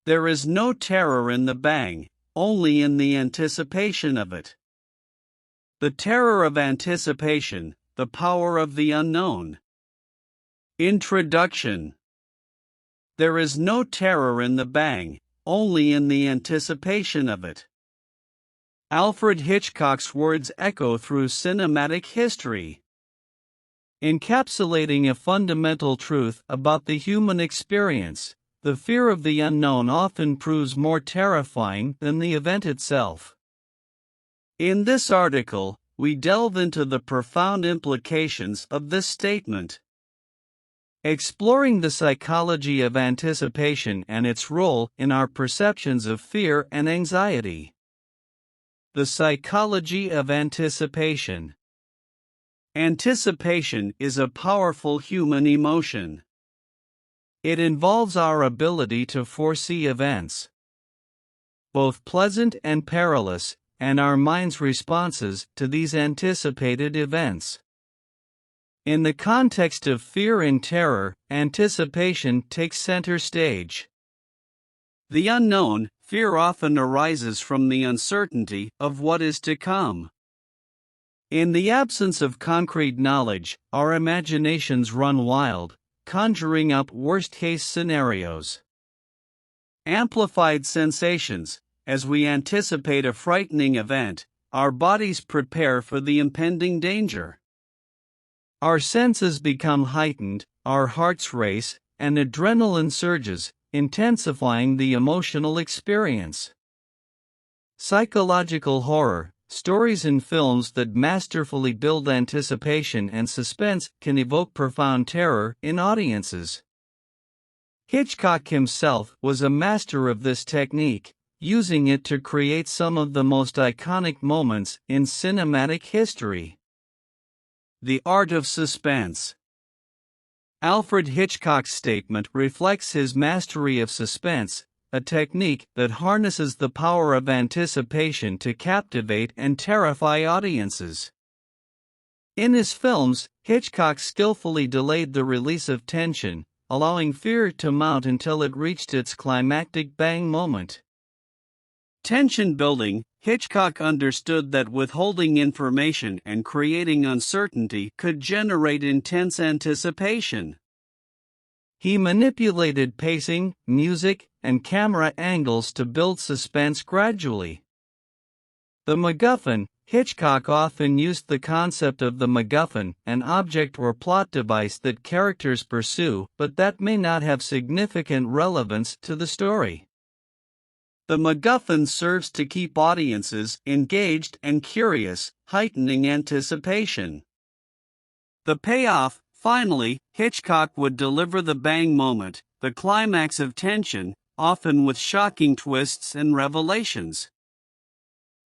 There is no terror in the bang, only in the anticipation of it. The terror of anticipation, the power of the unknown. Introduction. There is no terror in the bang, only in the anticipation of it. Alfred Hitchcock's words echo through cinematic history, encapsulating a fundamental truth about the human experience. The fear of the unknown often proves more terrifying than the event itself. In this article, we delve into the profound implications of this statement, exploring the psychology of anticipation and its role in our perceptions of fear and anxiety. The psychology of anticipation. Anticipation is a powerful human emotion. It involves our ability to foresee events, both pleasant and perilous, and our mind's responses to these anticipated events. In the context of fear and terror, anticipation takes center stage. The unknown, fear often arises from the uncertainty of what is to come. In the absence of concrete knowledge, our imaginations run wild, conjuring up worst-case scenarios. Amplified sensations. As we anticipate a frightening event, our bodies prepare for the impending danger. Our senses become heightened, our hearts race, and adrenaline surges, intensifying the emotional experience. Psychological horror. Stories and films that masterfully build anticipation and suspense can evoke profound terror in audiences. Hitchcock himself was a master of this technique, using it to create some of the most iconic moments in cinematic history. The art of suspense. Alfred Hitchcock's statement reflects his mastery of suspense, a technique that harnesses the power of anticipation to captivate and terrify audiences. In his films, Hitchcock skillfully delayed the release of tension, allowing fear to mount until it reached its climactic bang moment. Tension building. Hitchcock understood that withholding information and creating uncertainty could generate intense anticipation. He manipulated pacing, music, and camera angles to build suspense gradually. The MacGuffin. Hitchcock often used the concept of the MacGuffin, an object or plot device that characters pursue but that may not have significant relevance to the story. The MacGuffin serves to keep audiences engaged and curious, heightening anticipation. The payoff. Finally, Hitchcock would deliver the bang moment, the climax of tension, often with shocking twists and revelations.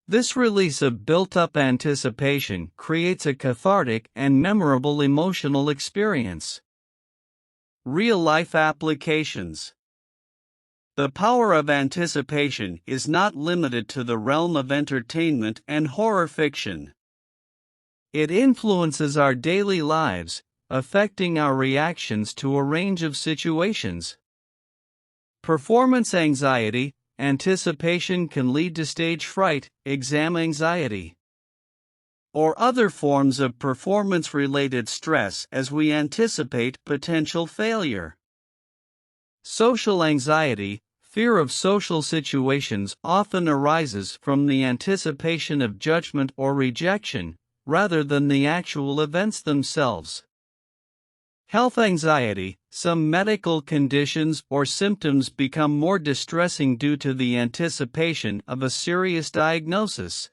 This release of built-up anticipation creates a cathartic and memorable emotional experience. Real-life applications. The power of anticipation is not limited to the realm of entertainment and horror fiction. It influences our daily lives, affecting our reactions to a range of situations. Performance anxiety. Anticipation can lead to stage fright, exam anxiety, or other forms of performance-related stress as we anticipate potential failure. Social anxiety. Fear of social situations often arises from the anticipation of judgment or rejection, rather than the actual events themselves. Health anxiety. Some medical conditions or symptoms become more distressing due to the anticipation of a serious diagnosis,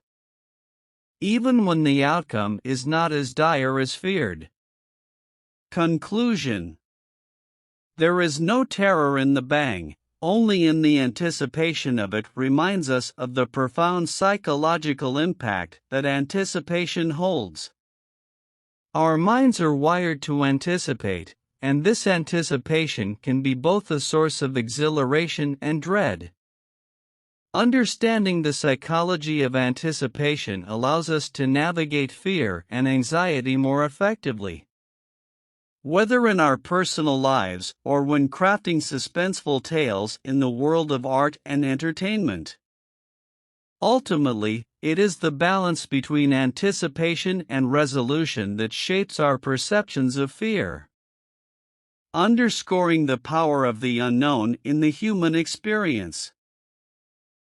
even when the outcome is not as dire as feared. Conclusion. There is no terror in the bang, only in the anticipation of it reminds us of the profound psychological impact that anticipation holds. Our minds are wired to anticipate, and this anticipation can be both a source of exhilaration and dread. Understanding the psychology of anticipation allows us to navigate fear and anxiety more effectively. Whether in our personal lives or when crafting suspenseful tales in the world of art and entertainment. Ultimately, it is the balance between anticipation and resolution that shapes our perceptions of fear, underscoring the power of the unknown in the human experience.